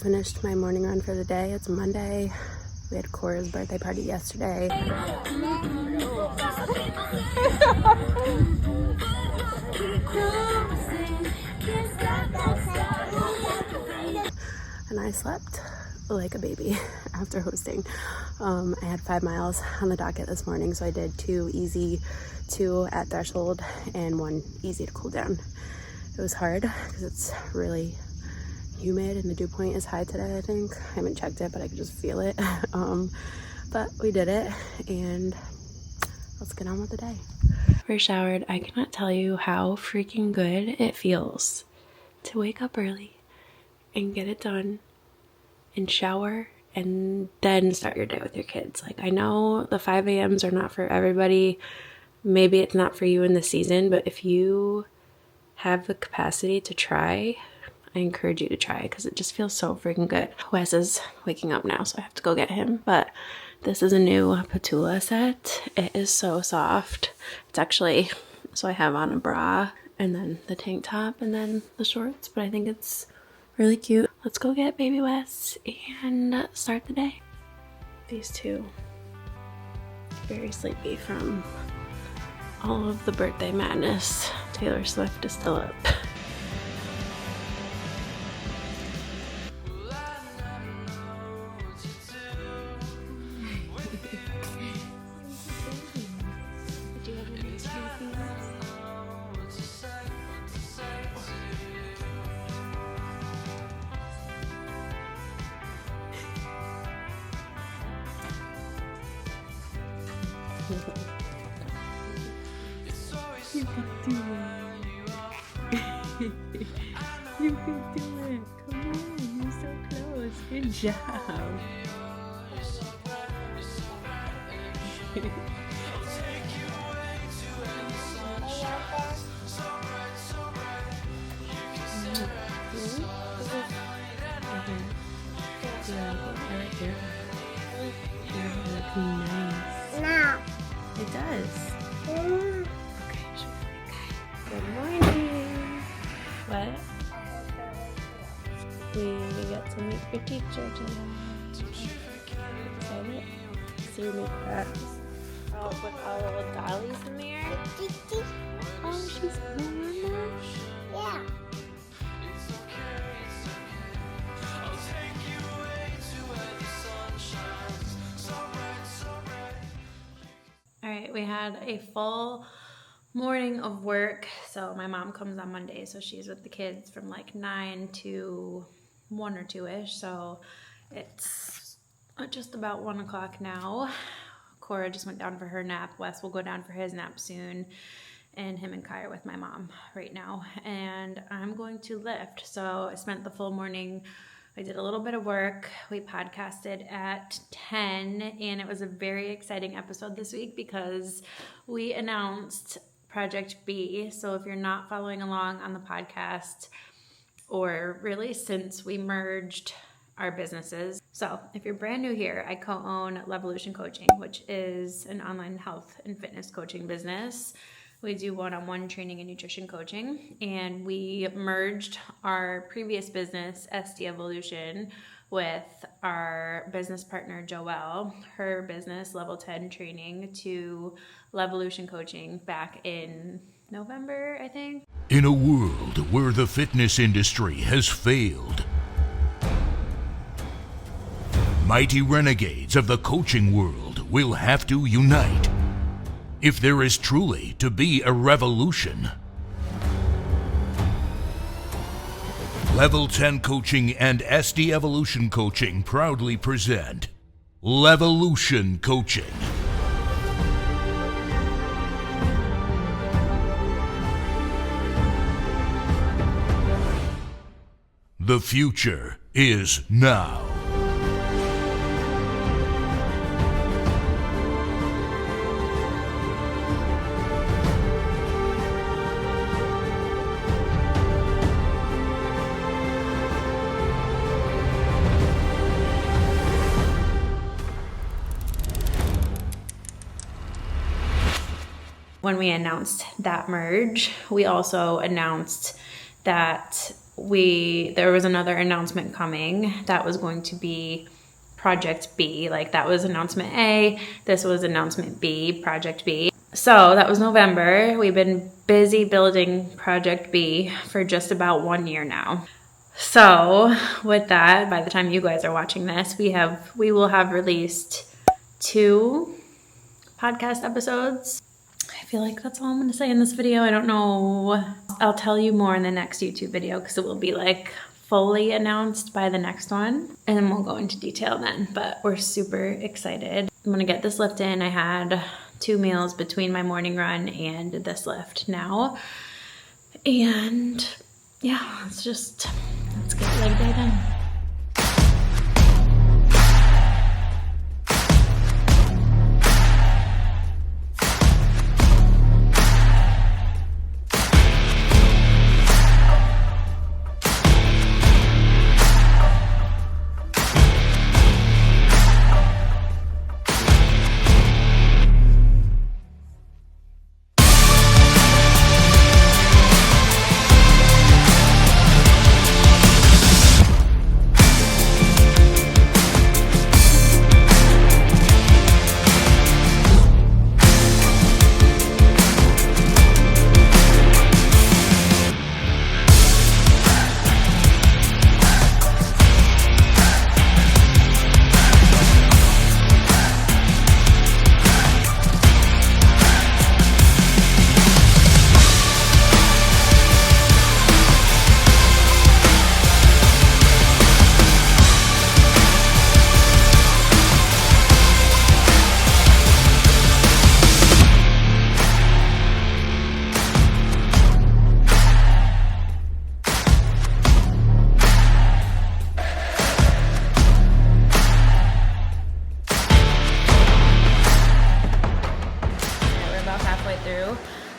finished my morning run for the day. It's Monday. We had Cora's birthday party yesterday. And I slept like a baby after hosting. I had 5 miles on the docket this morning, so I did 2 easy, 2 at threshold, and 1 easy to cool down. It was hard because it's really humid and the dew point is high today, I think. I haven't checked it, but I could just feel it. But we did it, and let's get on with the day. We're showered. I cannot tell you how freaking good it feels to wake up early and get it done and shower and then start your day with your kids. Like, I know the 5 a.m.s are not for everybody. Maybe it's not for you in the season, but if you have the capacity to try, I encourage you to try, because it just feels so freaking good. Wes is waking up now, so I have to go get him, but this is a new Petula set. It is so soft. It's actually, so I have on a bra and then the tank top and then the shorts, but I think it's really cute. Let's go get baby Wes and start the day. These two, very sleepy from all of the birthday madness. Taylor Swift is still up. You can do it. You can do it. Come on, you're so close. Good job. Nice. No. It does. Okay, good morning. What? We got to meet your teacher today. Excited? See your new class. Oh, with all the little dollies in there. Oh, she's moving there. Yeah. All right, we had a full morning of work. So my mom comes on Monday, so she's with the kids from like 9 to 1 or 2-ish. So it's just about 1 o'clock now. Cora just went down for her nap. Wes will go down for his nap soon. And him and Kai are with my mom right now. And I'm going to lift. So I spent the full morning. I did a little bit of work. We podcasted at 10, and it was a very exciting episode this week because we announced Project B. So if you're not following along on the podcast, or really since we merged our businesses. So if you're brand new here, I co-own Levolution Coaching, which is an online health and fitness coaching business. We do one-on-one training and nutrition coaching, and we merged our previous business, SD Evolution, with our business partner, Joelle, her business, Level 10 Training, to Levolution Coaching back in November, I think. In a world where the fitness industry has failed, mighty renegades of the coaching world will have to unite. If there is truly to be a revolution, Level 10 Coaching and SD Evolution Coaching proudly present Levolution Coaching. The future is now. When we announced that merge, we also announced that there was another announcement coming that was going to be Project B. Like, that was announcement A, this was announcement B, Project B. So that was November. We've been busy building Project B for just about 1 year now. So with that, by the time you guys are watching this, we will have released 2 podcast episodes. I feel like that's all I'm going to say in this video. I don't know. I'll tell you more in the next YouTube video because it will be like fully announced by the next one, and then we'll go into detail then. But we're super excited. I'm going to get this lift in. I had 2 meals between my morning run and this lift now. And yeah, let's get leg day done.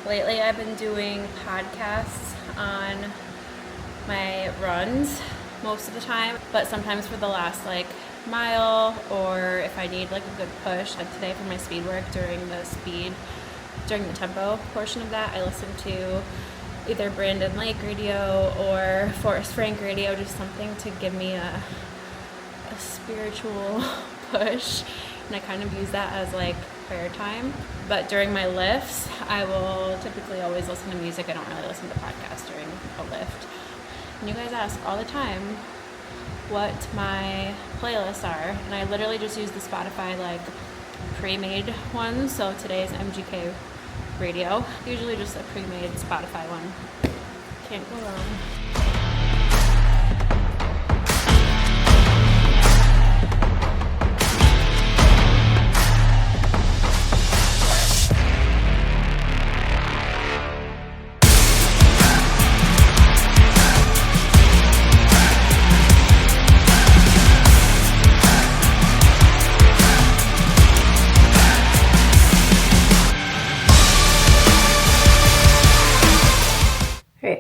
Lately I've been doing podcasts on my runs most of the time, but sometimes for the last like mile, or if I need like a good push, like today for my speed work during the tempo portion of that, I listen to either Brandon Lake radio or Forrest Frank radio, just something to give me a spiritual push, and I kind of use that as like prayer time. But during my lifts, I will typically always listen to music. I don't really listen to podcasts during a lift. And you guys ask all the time what my playlists are, and I literally just use the Spotify like pre-made ones. So today's MGK radio, usually just a pre-made Spotify one. Can't go wrong.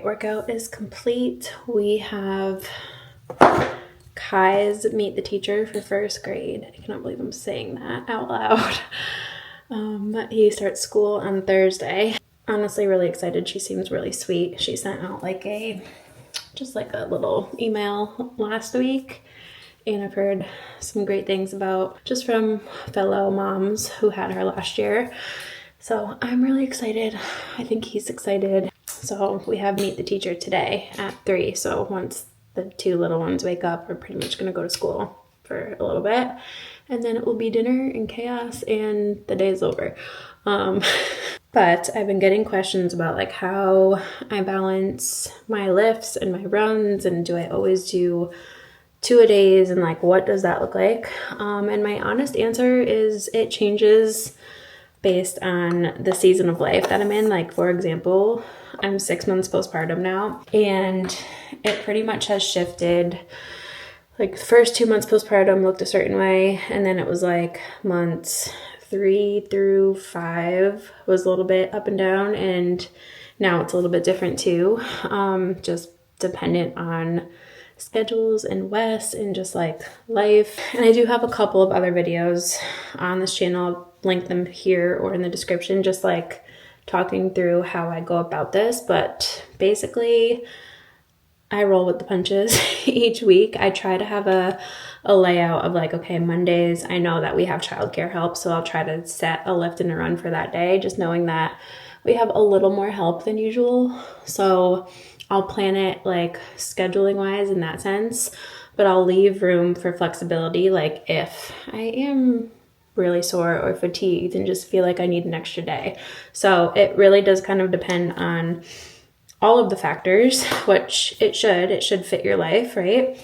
Workout is complete. We have Kai's meet the teacher for first grade. I cannot believe I'm saying that out loud. He starts school on Thursday. Honestly, really excited. She seems really sweet. She sent out like a little email last week, and I've heard some great things just from fellow moms who had her last year. So I'm really excited. I think he's excited. So we have meet the teacher today at 3. So once the 2 little ones wake up, we're pretty much going to go to school for a little bit. And then it will be dinner and chaos and the day's over. But I've been getting questions about like how I balance my lifts and my runs, and do I always do 2-a-days, and like what does that look like? And my honest answer is it changes based on the season of life that I'm in. Like, for example, I'm 6 months postpartum now, and it pretty much has shifted. Like, the first 2 months postpartum looked a certain way, and then it was like months 3 through 5 was a little bit up and down, and now it's a little bit different too, just dependent on schedules and Wes and just like life. And I do have a couple of other videos on this channel. I'll link them here or in the description, just like talking through how I go about this. But basically, I roll with the punches each week. I try to have a layout of like, okay, Mondays, I know that we have childcare help, so I'll try to set a lift and a run for that day, just knowing that we have a little more help than usual. So I'll plan it like scheduling wise in that sense, but I'll leave room for flexibility. Like if I am really sore or fatigued and just feel like I need an extra day. So it really does kind of depend on all of the factors, which it should fit your life, right?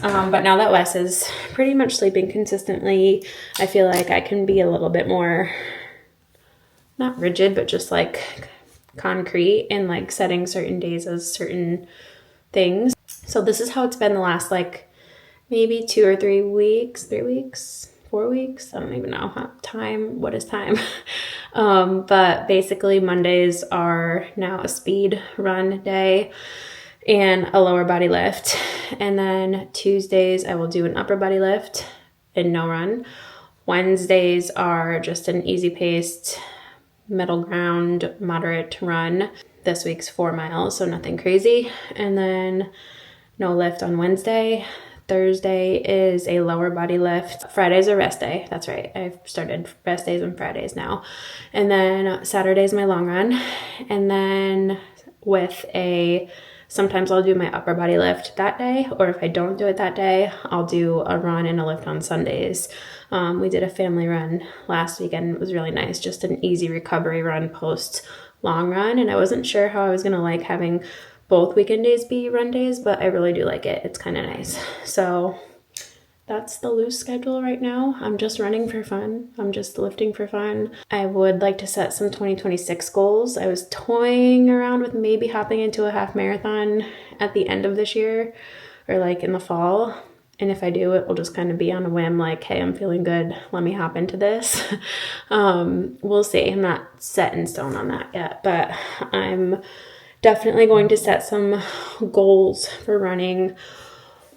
But now that Wes is pretty much sleeping consistently, I feel like I can be a little bit more, not rigid, but just like concrete in like setting certain days as certain things. So this is how it's been the last like maybe 2 or 3 weeks, 3 weeks, 4 weeks. I don't even know time. What is time? But basically Mondays are now a speed run day and a lower body lift. And then Tuesdays I will do an upper body lift and no run. Wednesdays are just an easy paced, middle ground, moderate run. This week's 4 miles, so nothing crazy. And then no lift on Wednesday. Thursday is a lower body lift. Friday's a rest day. That's right. I've started rest days on Fridays now. And then Saturday's my long run. And then sometimes I'll do my upper body lift that day, or if I don't do it that day, I'll do a run and a lift on Sundays. We did a family run last weekend. It was really nice. Just an easy recovery run post long run. And I wasn't sure how I was going to like having both weekend days be run days, but I really do like it. It's kind of nice. So that's the loose schedule right now. I'm just running for fun. I'm just lifting for fun. I would like to set some 2026 goals. I was toying around with maybe hopping into a half marathon at the end of this year or like in the fall. And if I do, it will just kind of be on a whim, like, hey, I'm feeling good. Let me hop into this. We'll see. I'm not set in stone on that yet, but I'm definitely going to set some goals for running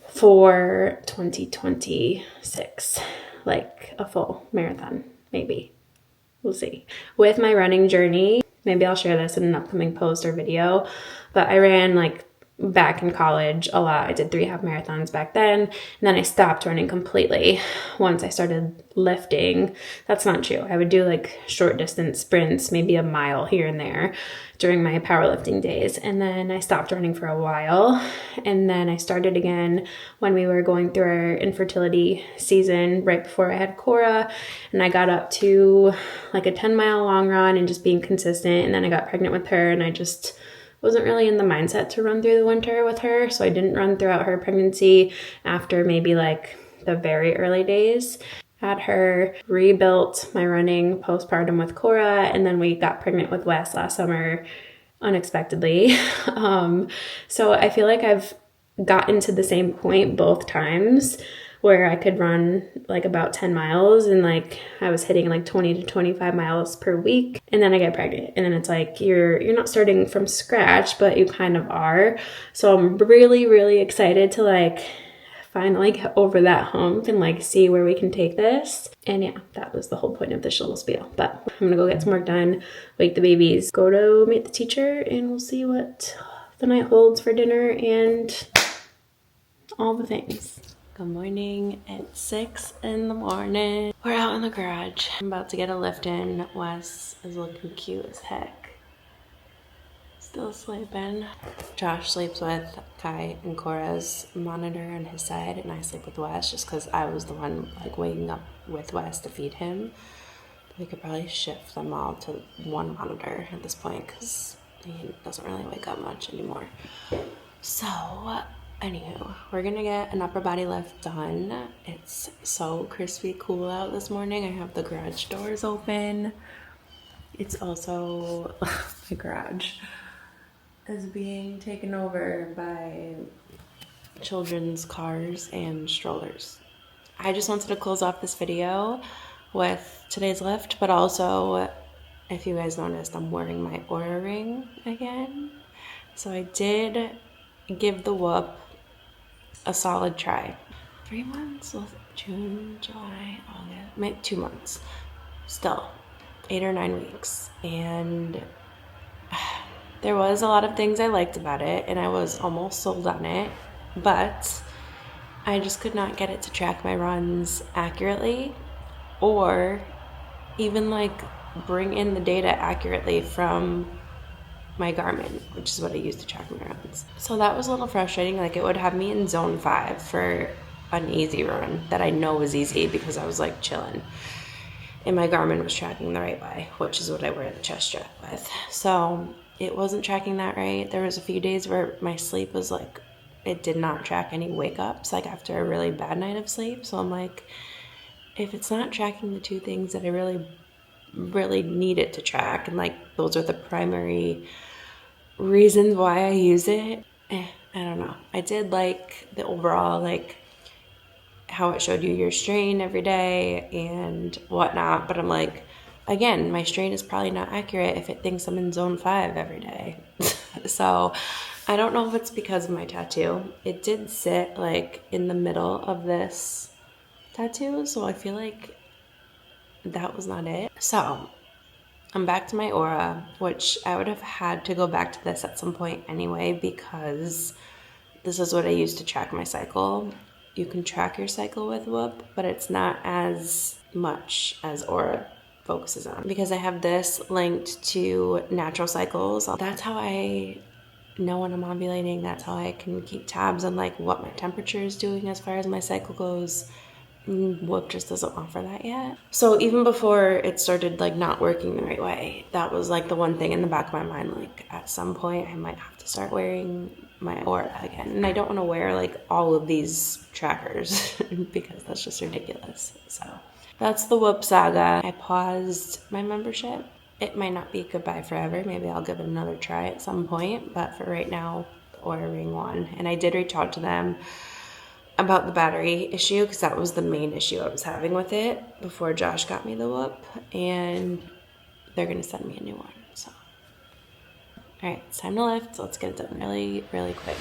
for 2026, like a full marathon, maybe. We'll see. With my running journey, maybe I'll share this in an upcoming post or video, but I ran like back in college a lot. I did 3 half marathons back then, and then I stopped running completely once I started lifting. That's not true. I would do like short distance sprints, maybe a mile here and there during my powerlifting days, and then I stopped running for a while, and then I started again when we were going through our infertility season right before I had Cora, and I got up to like a 10-mile long run and just being consistent, and then I got pregnant with her, and I just wasn't really in the mindset to run through the winter with her, so I didn't run throughout her pregnancy after maybe like the very early days. Had her, rebuilt my running postpartum with Cora, and then we got pregnant with Wes last summer unexpectedly. So I feel like I've gotten to the same point both times where I could run like about 10 miles and like I was hitting like 20 to 25 miles per week, and then I get pregnant, and then it's like you're not starting from scratch, but you kind of are. So I'm really, really excited to like finally get over that hump and like see where we can take this. And yeah, that was the whole point of this little spiel. But I'm gonna go get some work done, wake the babies, go to meet the teacher, and we'll see what the night holds for dinner and all the things. Good morning. It's 6 in the morning. We're out in the garage. I'm about to get a lift in. Wes is looking cute as heck. Still sleeping. Josh sleeps with Kai and Cora's monitor on his side, and I sleep with Wes just because I was the one like waking up with Wes to feed him. We could probably shift them all to one monitor at this point because he doesn't really wake up much anymore. So anywho, we're gonna get an upper body lift done. It's so crispy cool out this morning. I have the garage doors open. It's also the garage is being taken over by children's cars and strollers. I just wanted to close off this video with today's lift, but also, if you guys noticed, I'm wearing my Oura ring again. So I did give the whoop a solid try. 3 months? June, July, August, 2 months. Still, 8 or 9 weeks. And There was a lot of things I liked about it, and I was almost sold on it, but I just could not get it to track my runs accurately, or even like bring in the data accurately from my Garmin, which is what I use to track my runs. So that was a little frustrating. Like, it would have me in zone 5 for an easy run that I know is easy because I was like chilling, and my Garmin was tracking the right way, which is what I wear the chest strap with. So it wasn't tracking that right. There was a few days where my sleep was like, it did not track any wake ups, like after a really bad night of sleep. So I'm like, if it's not tracking the two things that I really need it to track, and like those are the primary reasons why I use it, I don't know. I did like the overall, like how it showed you your strain every day and whatnot, but I'm like, again, my strain is probably not accurate if it thinks I'm in zone 5 every day. So I don't know if it's because of my tattoo. It did sit like in the middle of this tattoo, so I feel like that was not it. So I'm back to my Oura, which I would have had to go back to this at some point anyway, because this is what I use to track my cycle. You can track your cycle with Whoop, but it's not as much as Oura focuses on, because I have this linked to natural cycles. That's how I know when I'm ovulating. That's how I can keep tabs on like what my temperature is doing as far as my cycle goes. Whoop just doesn't offer that yet. So even before it started like not working the right way, that was like the one thing in the back of my mind, like at some point I might have to start wearing my Oura again. And I don't want to wear like all of these trackers because that's just ridiculous. So that's the Whoop saga. I paused my membership. It might not be goodbye forever. Maybe I'll give it another try at some point, but for right now, the Oura Ring won. And I did reach out to them about the battery issue, because that was the main issue I was having with it before Josh got me the Whoop, and they're gonna send me a new one. So all right, it's time to lift. So let's get it done really, really quick.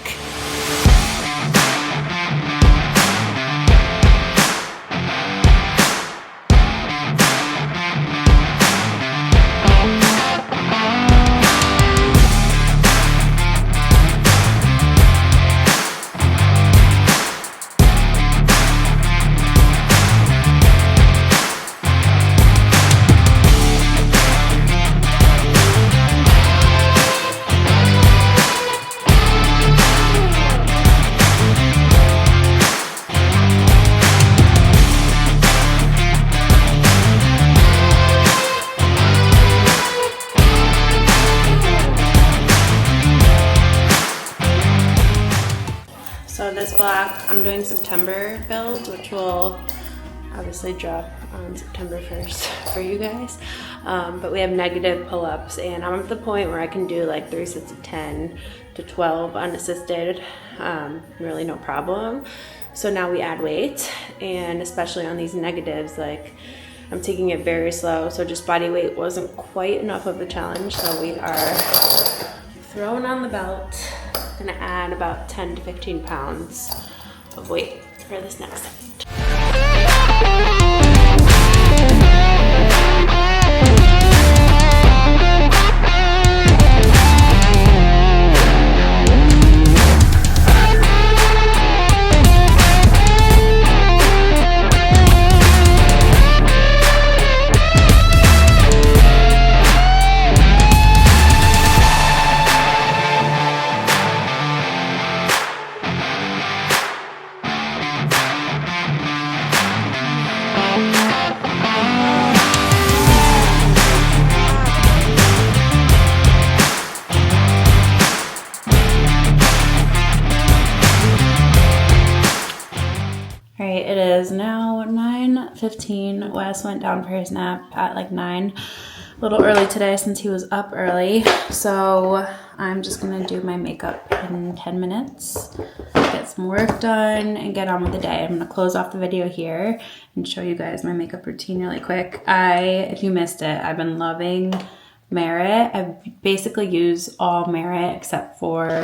So this block, I'm doing September builds, which will obviously drop on September 1st for you guys. But we have negative pull-ups, and I'm at the point where I can do like 3 sets of 10 to 12 unassisted, really no problem. So now we add weight, and especially on these negatives, like I'm taking it very slow. So just body weight wasn't quite enough of a challenge. So we are throwing on the belt. Gonna add about 10 to 15 pounds of weight for this next set. Alright, it is now 9:15. Wes went down for his nap at like 9. A little early today since he was up early. So I'm just going to do my makeup in 10 minutes, get some work done, and get on with the day. I'm going to close off the video here and show you guys my makeup routine really quick. If you missed it, I've been loving Merit. I basically use all Merit except for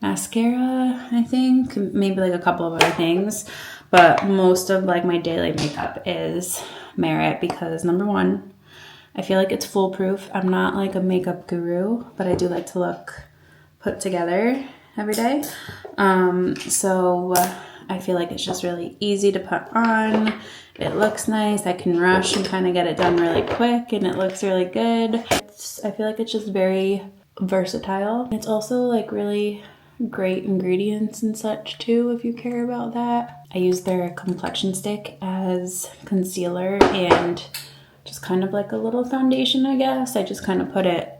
mascara, I think. Maybe like a couple of other things. But most of like my daily makeup is Merit because number one, I feel like it's foolproof. I'm not like a makeup guru, but I do like to look put together every day. So I feel like it's just really easy to put on. It looks nice. I can rush and kind of get it done really quick and it looks really good. I feel like it's just very versatile. It's also like really great ingredients and such too, if you care about that. I use their complexion stick as concealer and just kind of like a little foundation, I guess. I just kind of put it,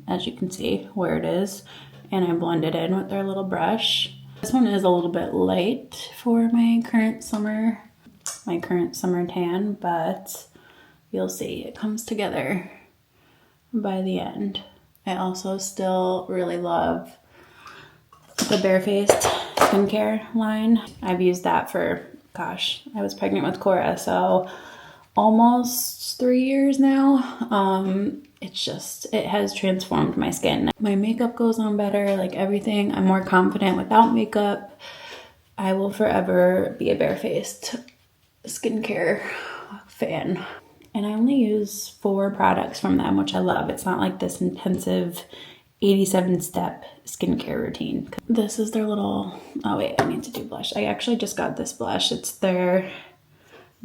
as you can see, where it is, and I blend it in with their little brush. This one is a little bit light for my current summer tan, but you'll see it comes together by the end. I also still really love the Barefaced skincare line. I've used that for, gosh, I was pregnant with Cora, so almost 3 years now. It has transformed my skin. My makeup goes on better, like everything. I'm more confident without makeup. I will forever be a Barefaced skincare fan. And I only use 4 products from them, which I love. It's not like this intensive 87-step skincare routine. This is their little, oh wait, I need to do blush. I actually just got this blush. It's their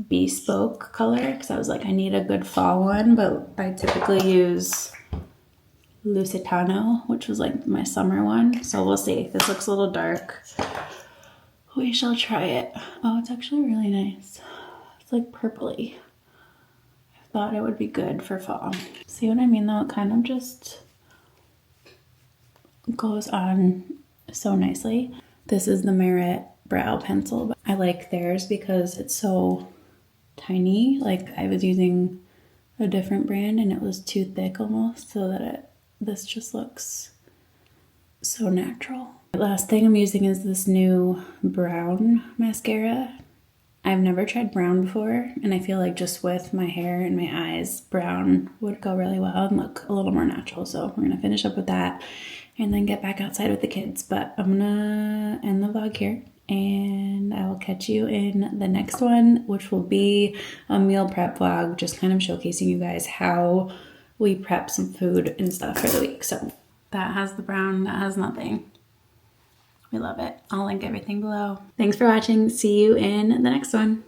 Bespoke color because I was like, I need a good fall one, but I typically use Lusitano, which was like my summer one. So we'll see. This looks a little dark. We shall try it. Oh, it's actually really nice. It's like purpley. I thought it would be good for fall. See what I mean though? It kind of just goes on so nicely. This is the Merit brow pencil. I like theirs because it's so tiny. Like I was using a different brand and it was too thick almost, so that this just looks so natural. The last thing I'm using is this new brown mascara. I've never tried brown before, and I feel like just with my hair and my eyes, brown would go really well and look a little more natural. So we're gonna finish up with that and then get back outside with the kids. But I'm gonna end the vlog here, and I will catch you in the next one, which will be a meal prep vlog, just kind of showcasing you guys how we prep some food and stuff for the week. So that has the brown, that has nothing. We love it. I'll link everything below. Thanks for watching. See you in the next one.